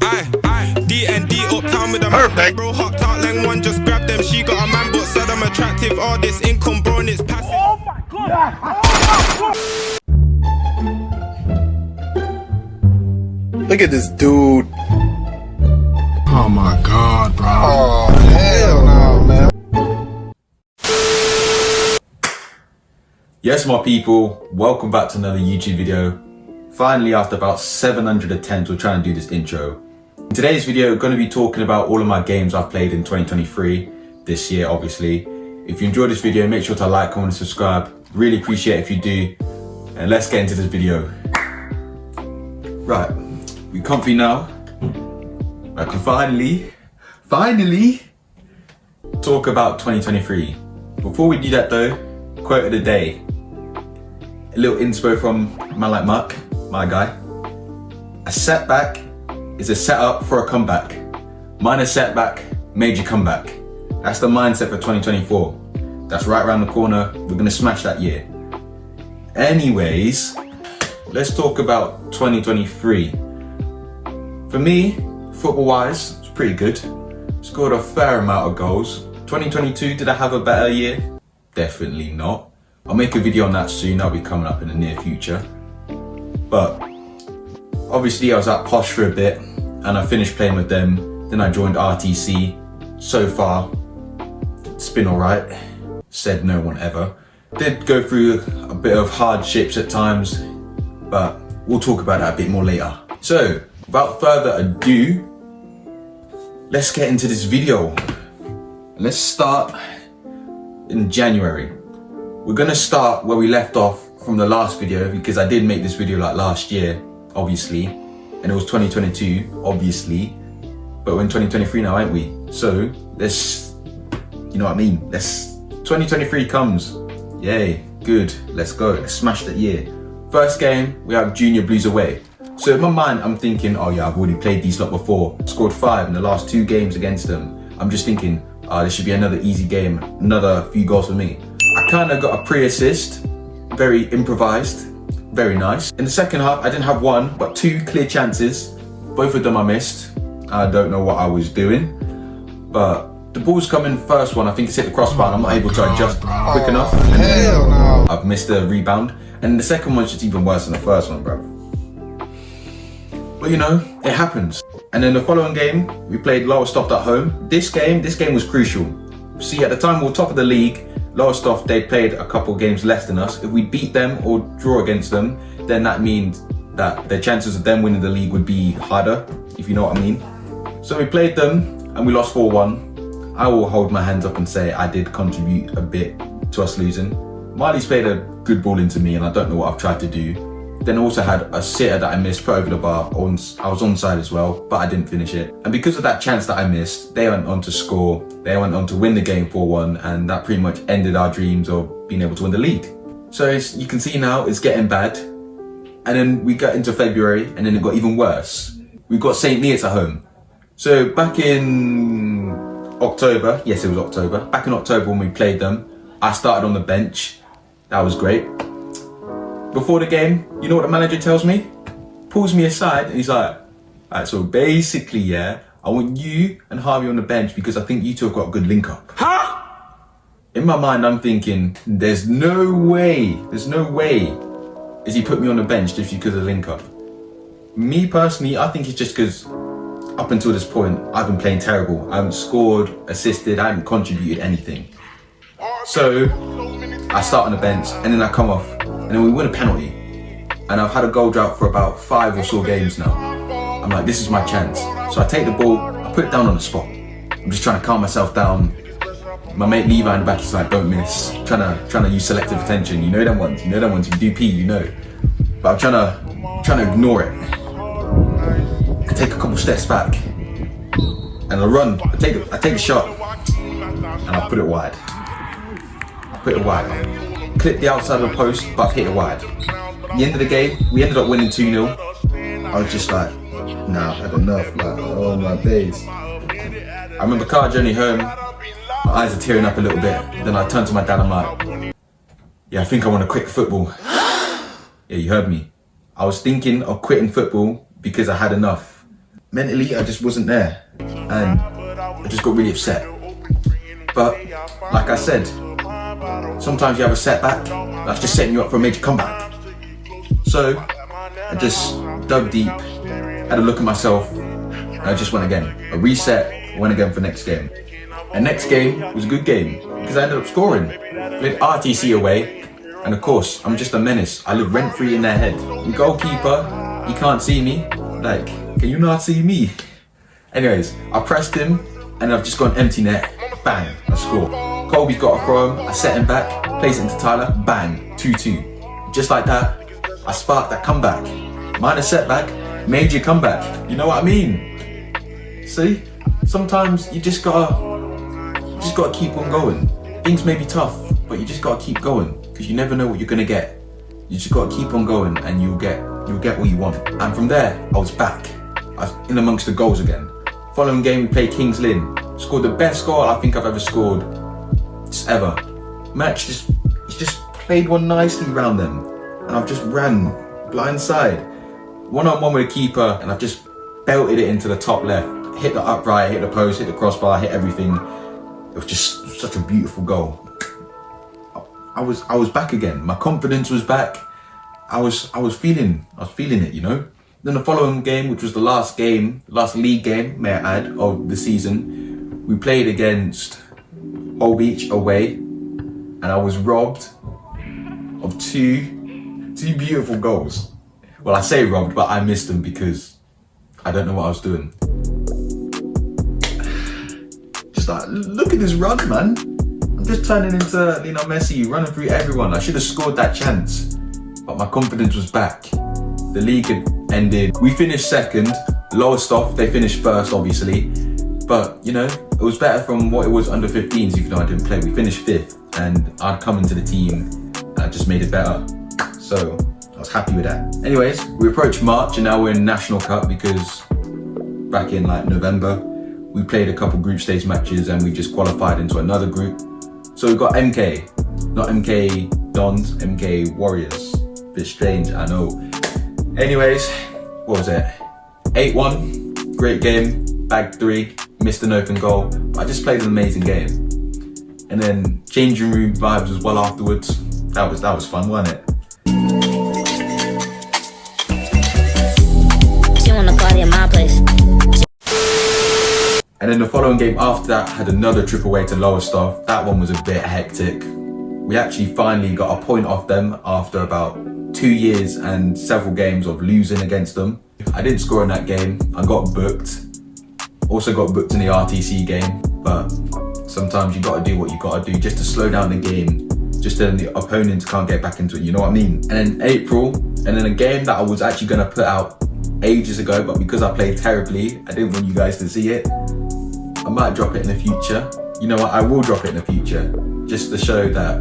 D&D uptown with a perfect bro, hopped out lane one, just grab them. She got a man, but said I'm attractive. All this income, bro, and it's passive. Oh my god! Look at this dude. Oh my god, bro. Oh, hell no, man. Yes, my people, welcome back to another YouTube video. Finally, after about 700 attempts, we're trying to do this intro. In today's video, we're going to be talking about all of my games I've played in 2023, this year obviously. If you enjoyed this video, make sure to like, comment, and subscribe. Really appreciate it if you do. And let's get into this video. Right, we comfy now. I can finally talk about 2023. Before we do that though, quote of the day. A little inspo from man like Mark, my guy. A setback is a setup for a comeback. Minor setback, major comeback. That's the mindset for 2024. That's right around the corner. We're gonna smash that year. Anyways, let's talk about 2023. For me, football-wise, it's pretty good. Scored a fair amount of goals. 2022, did I have a better year? Definitely not. I'll make a video on that soon. That'll be coming up in the near future. But obviously I was at Posh for a bit and I finished playing with them. Then I joined RTC. So far, it's been alright. Said no one ever. Did go through a bit of hardships at times, but we'll talk about that a bit more later. So, without further ado, let's get into this video. Let's start in January. We're gonna start where we left off from the last video, because I did make this video like last year, obviously, and it was 2022, obviously, but we're in 2023 now, aren't we? So let's, you know what I mean? 2023 comes, yay, good, let's go, let's smash that year. First game, we have Junior Blues away. So in my mind, I'm thinking, oh yeah, I've already played these lot before. Scored 5 in the last 2 games against them. I'm just thinking, this should be another easy game, another few goals for me. I kind of got a pre-assist, very improvised, very nice. In the second half, I didn't have 1, but 2 clear chances. Both of them I missed. I don't know what I was doing, but the ball's come in first one, I think it's hit the crossbar and I'm not able to adjust quick enough. And then I've missed the rebound. And the second one's just even worse than the first one, bro. But you know, it happens. And then the following game, we played Lowestoft at home. This game was crucial. See, at the time we were top of the league. Lowestoft, they played a couple games less than us. If we beat them or draw against them, then that means that the chances of them winning the league would be harder, if you know what I mean. So we played them and we lost 4-1. I will hold my hands up and say I did contribute a bit to us losing. Marley's played a good ball into me and I don't know what I've tried to do. Then I also had a sitter that I missed, put over the bar. I was onside as well, but I didn't finish it. And because of that chance that I missed, they went on to score. They went on to win the game 4-1, and that pretty much ended our dreams of being able to win the league. So you can see now it's getting bad. And then we got into February, and then it got even worse. We've got St. Neots at home. So back in October, yes it was October, back in October when we played them, I started on the bench. That was great. Before the game, you know what the manager tells me? Pulls me aside and he's like, alright, so basically, yeah, I want you and Harvey on the bench because I think you two have got a good link up. Huh? In my mind, I'm thinking, there's no way is he put me on the bench just because of the link up. Me personally, I think it's just because up until this point, I've been playing terrible. I haven't scored, assisted, I haven't contributed anything. So, I start on the bench and then I come off. And then we win a penalty. And I've had a goal drought for about 5 or so games now. I'm like, this is my chance. So I take the ball, I put it down on the spot. I'm just trying to calm myself down. My mate Levi in the back is like, don't miss. Trying to use selective attention. You know them ones. If you do P, you know. But I'm trying to ignore it. I take a couple steps back. And I run. I take a shot. And I put it wide. Clipped the outside of the post, but I've hit it wide. At the end of the game, we ended up winning 2-0. I was just like, nah, I've had enough, like, oh my days. I remember car journey home, my eyes are tearing up a little bit. Then I turned to my dad, I'm like, yeah, I think I want to quit football. Yeah, you heard me. I was thinking of quitting football because I had enough. mentally I just wasn't there, and I just got really upset. But like I said, sometimes you have a setback that's just setting you up for a major comeback. So I just dug deep, had a look at myself, and I just went again. A reset, went again for next game. And next game was a good game because I ended up scoring. Played RTC away, and of course I'm just a menace. I live rent free in their head. The goalkeeper, he can't see me. Like, can you not see me? Anyways, I pressed him and I've just gone empty net. Bang, I score. Colby's got a throw, I set him back, place it into Tyler, bang, 2-2. Just like that, I sparked that comeback. Minor setback, major comeback. You know what I mean? See? Sometimes you just gotta keep on going. Things may be tough, but you just gotta keep going because you never know what you're gonna get. You just gotta keep on going and you'll get what you want. And from there, I was back. I was in amongst the goals again. Following game, we played Kings Lynn. Scored the best goal I think I've ever scored, just ever. Match just played one nicely around them, and I've just ran blindside, one-on-one with the keeper, and I've just belted it into the top left. Hit the upright, hit the post, hit the crossbar, hit everything. It was just such a beautiful goal. I was back again. My confidence was back. I was feeling it, you know. Then the following game, which was the last league game, may I add, of the season, we played against Old Beach away, and I was robbed of two beautiful goals. Well, I say robbed, but I missed them because I don't know what I was doing. Just like, look at this run, man. I'm just turning into Lionel Messi, running through everyone. I should have scored that chance, but my confidence was back. The league had ended. We finished second. Lowestoft, they finished first, obviously. But, you know, it was better from what it was under 15s, even though I didn't play. We finished 5th, and I'd come into the team, and I just made it better. So, I was happy with that. Anyways, we approached March, and now we're in National Cup because back in like November, we played a couple group stage matches, and we just qualified into another group. So we've got MK, not MK Dons, MK Warriors. Bit strange, I know. Anyways, what was it? 8-1, great game, bagged 3, missed an open goal. But I just played an amazing game. And then changing room vibes as well afterwards. That was fun, wasn't it? She wanna party at my place. And then the following game after that had another trip away to Lowestoft. That one was a bit hectic. We actually finally got a point off them after about 2 years and several games of losing against them. I didn't score in that game. I got booked. Also got booked in the RTC game, but sometimes you gotta do what you gotta do just to slow down the game, just so the opponents can't get back into it, you know what I mean? And then April, and then a game that I was actually gonna put out ages ago, but because I played terribly, I didn't want you guys to see it. I might drop it in the future. You know what, I will drop it in the future, just to show that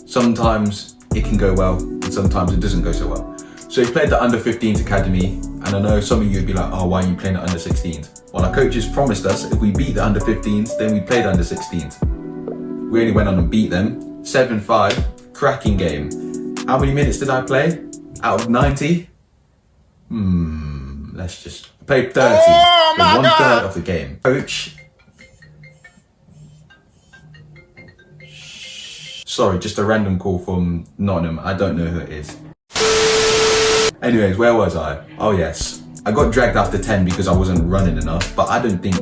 sometimes it can go well, and sometimes it doesn't go so well. So we played the under 15s academy, and I know some of you would be like, oh, why are you playing the under 16s? Well, our coaches promised us if we beat the under 15s, then we play the under 16s. We only went on and beat them, 7-5, cracking game. How many minutes did I play? Out of 90? Let's just, I played 30, in 1/3 of the game. Coach, sorry, just a random call from Nottingham, I don't know who it is. Anyways, where was I? Oh yes, I got dragged after 10 because I wasn't running enough, but I don't think,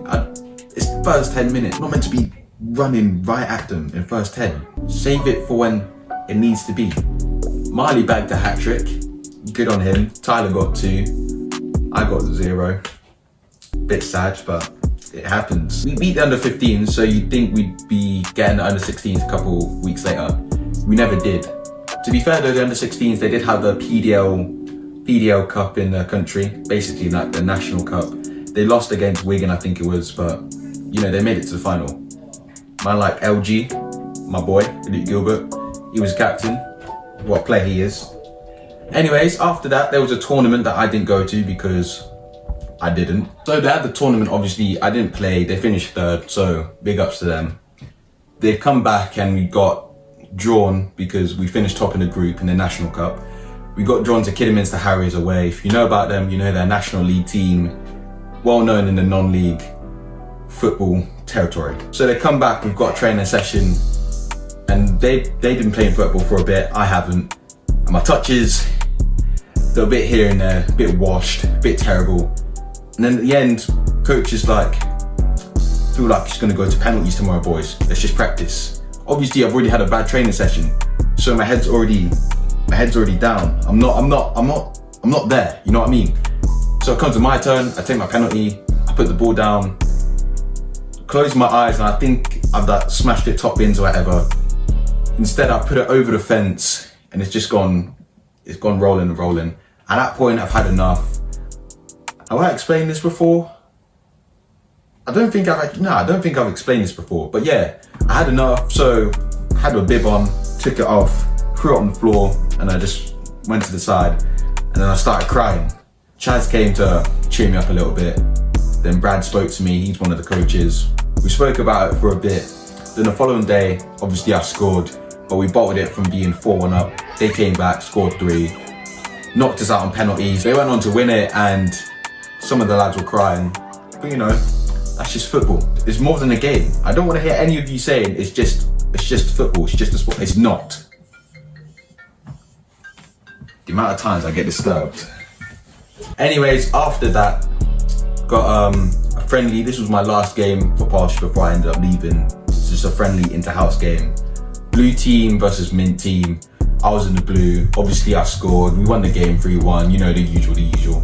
it's the first 10 minutes, not meant to be running right at them in first 10. Save it for when it needs to be. Marley bagged a hat-trick, good on him. Tyler got 2, I got 0. Bit sad, but it happens. We beat the under 15s, so you'd think we'd be getting the under 16s a couple weeks later. We never did. To be fair though, the under 16s, they did have the PDL Cup in the country, basically like the National Cup. They lost against Wigan, I think it was, but you know, they made it to the final. Man like LG, my boy, Luke Gilbert, he was captain. What a player he is. Anyways, after that, there was a tournament that I didn't go to because I didn't. So they had the tournament, obviously, I didn't play, they finished 3rd, so big ups to them. They've come back and we got drawn because we finished top in the group in the National Cup. We got drawn to Kidderminster Harriers away. If you know about them, you know they're a National League team. well known in the non-league football territory. So they come back, we've got a training session, and they've been playing football for a bit, I haven't. And my touches, they're a bit here and there, a bit washed, a bit terrible. And then at the end, coach is like, feel like it's gonna go to penalties tomorrow, boys. Let's just practice. Obviously, I've already had a bad training session, so my head's already down. I'm not there, you know what I mean? So it comes to my turn, I take my penalty, I put the ball down, close my eyes, and I think I've smashed it top bins or whatever. Instead, I put it over the fence, and it's gone rolling and rolling. At that point, I've had enough. Have I explained this before? I don't think I've explained this before, but yeah, I had enough, so I had a bib on, took it off, threw it on the floor, and I just went to the side, and then I started crying. Chaz came to cheer me up a little bit. Then Brad spoke to me, he's one of the coaches. We spoke about it for a bit. Then the following day, obviously I scored, but we bottled it from being 4-1 up. They came back, scored 3, knocked us out on penalties. They went on to win it, and some of the lads were crying. But you know, that's just football. It's more than a game. I don't want to hear any of you saying it's just football, it's just a sport. It's not. The amount of times I get disturbed. Anyways, after that, got a friendly. This was my last game for Posh before I ended up leaving. It's just a friendly inter-house game. Blue team versus mint team. I was in the blue. Obviously I scored. We won the game 3-1. You know, the usual.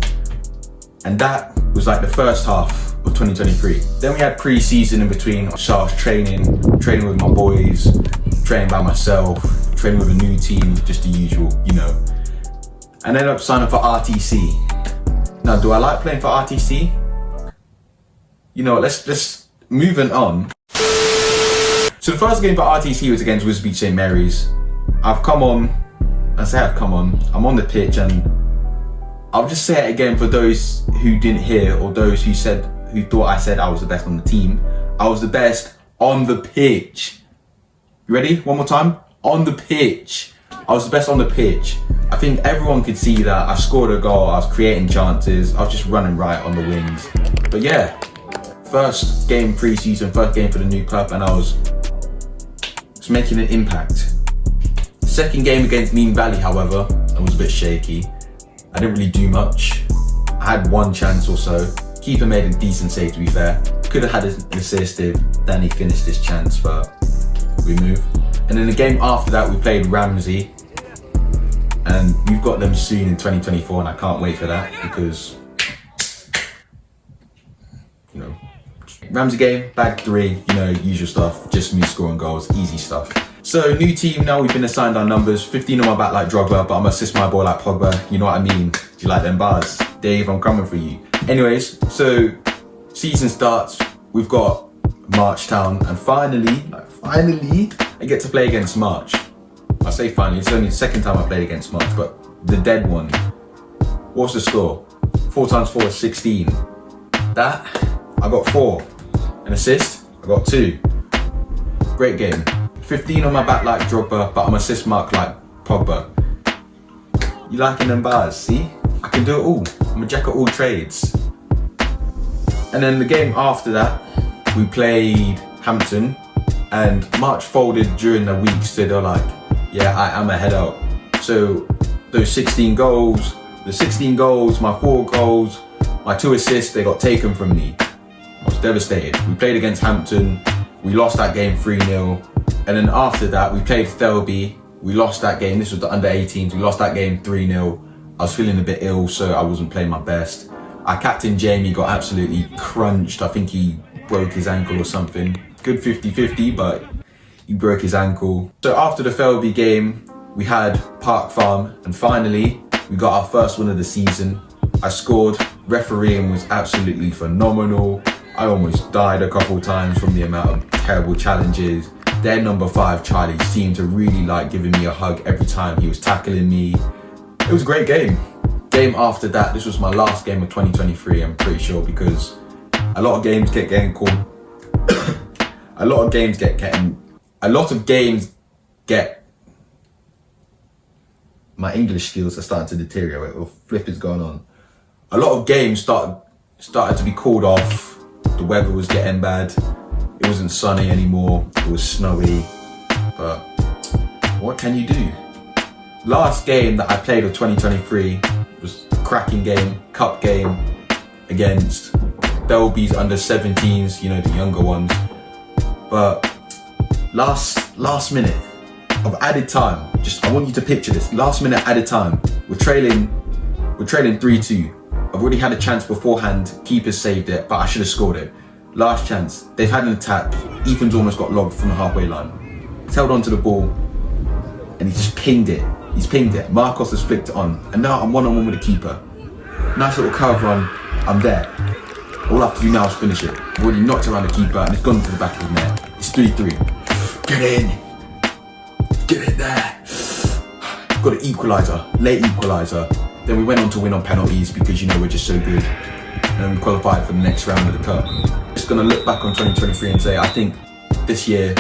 And that was like the first half of 2023. Then we had pre-season in between. So I was training with my boys, training by myself, training with a new team, just the usual, you know. And ended up signing for RTC. Now, do I like playing for RTC? You know, let's moving on. So the first game for RTC was against Wisbech St Mary's. I'm on the pitch, and I'll just say it again for those who didn't hear, or those who thought I said I was the best on the team. I was the best on the pitch. You ready? One more time. On the pitch. I was the best on the pitch. I think everyone could see that I scored a goal, I was creating chances, I was just running right on the wings. But yeah, first game pre-season, first game for the new club, and I was making an impact. Second game against Neen Valley, however, I was a bit shaky. I didn't really do much. I had one chance or so. Keeper made a decent save, to be fair. Could have had an assist if Danny finished this chance, but we moved. And then the game after that, we played Ramsey. And we've got them soon in 2024, and I can't wait for that because, you know, Ramsey game, bag 3, you know, usual stuff, just me scoring goals, easy stuff. So new team now, we've been assigned our numbers, 15 on my back like Drogba, but I'm assist my ball like Pogba, you know what I mean? Do you like them bars? Dave, I'm coming for you. Anyways, so season starts, we've got Marchtown, and finally, I get to play against March. I say finally, it's only the second time I played against March, but the dead one. What's the score? 4 times 4 is 16. That, I got 4. An assist, I got 2. Great game. 15 on my back like Drogba, but I'm assist mark like Pogba. You liking them bars, see? I can do it all. I'm a jack of all trades. And then the game after that, we played Hampton, and March folded during the week, so they're like, yeah, I am a head out. So those 16 goals, my 4 goals, my 2 assists, they got taken from me. I was devastated. We played against Hampton, we lost that game 3-0. And then after that, we played Thirlby, we lost that game. This was the under 18s, we lost that game 3-0. I was feeling a bit ill, so I wasn't playing my best. Our captain Jamie got absolutely crunched. I think he broke his ankle or something. Good 50-50, but he broke his ankle. So after the Thirlby game, we had Park Farm, and finally, we got our first win of the season. I scored, refereeing was absolutely phenomenal. I almost died a couple times from the amount of terrible challenges. Their number 5, Charlie, seemed to really like giving me a hug every time he was tackling me. It was a great game. Game after that, this was my last game of 2023, I'm pretty sure, because a lot of games get getting called. A lot of games get. My English skills are starting to deteriorate, or flip is going on. A lot of games start started to be called off. The weather was getting bad. It wasn't sunny anymore. It was snowy. But what can you do? Last game that I played of 2023 was a cracking game, cup game against Belby's under 17s, you know, the younger ones. But last minute of added time, just I want you to picture this. Last minute added time. We're trailing 3-2. I've already had a chance beforehand. Keeper saved it, but I should have scored it. Last chance. They've had an attack. Ethan's almost got lobbed from the halfway line. He's held onto the ball, and he just pinged it. He's pinged it. Marcos has flicked it on, and now I'm one-on-one with the keeper. Nice little curve run. I'm there. All I have to do now is finish it. I've already knocked around the keeper, and it's gone to the back of the net. It's 3-3. Get in. Get it there. Got an equaliser. Late equaliser. Then we went on to win on penalties because, you know, we're just so good. And then we qualified for the next round of the cup. Just gonna look back on 2023 and say, I think this year,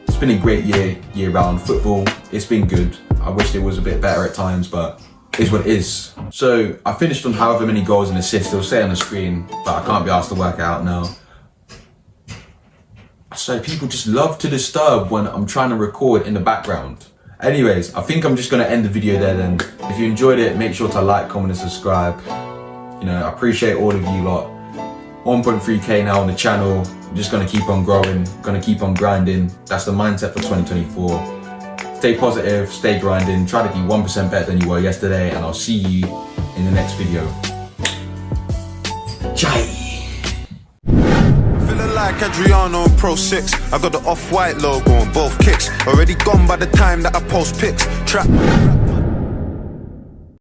it's been a great year round. Football, it's been good. I wish it was a bit better at times, but it is what it is. So I finished on however many goals and assists. They'll say on the screen, but I can't be asked to work it out now. So people just love to disturb when I'm trying to record in the background. Anyways, I think I'm just gonna end the video there then. If you enjoyed it, make sure to like, comment and subscribe. You know, I appreciate all of you lot. 1.3k now on the channel. I'm just gonna keep on growing, gonna keep on grinding. That's the mindset for 2024. Stay positive, stay grinding, try to be 1% better than you were yesterday, and I'll see you in the next video. Jai! Feeling like Adriano in Pro 6. I got the off-white logo on both kicks. Already gone by the time that I post pics. Trap.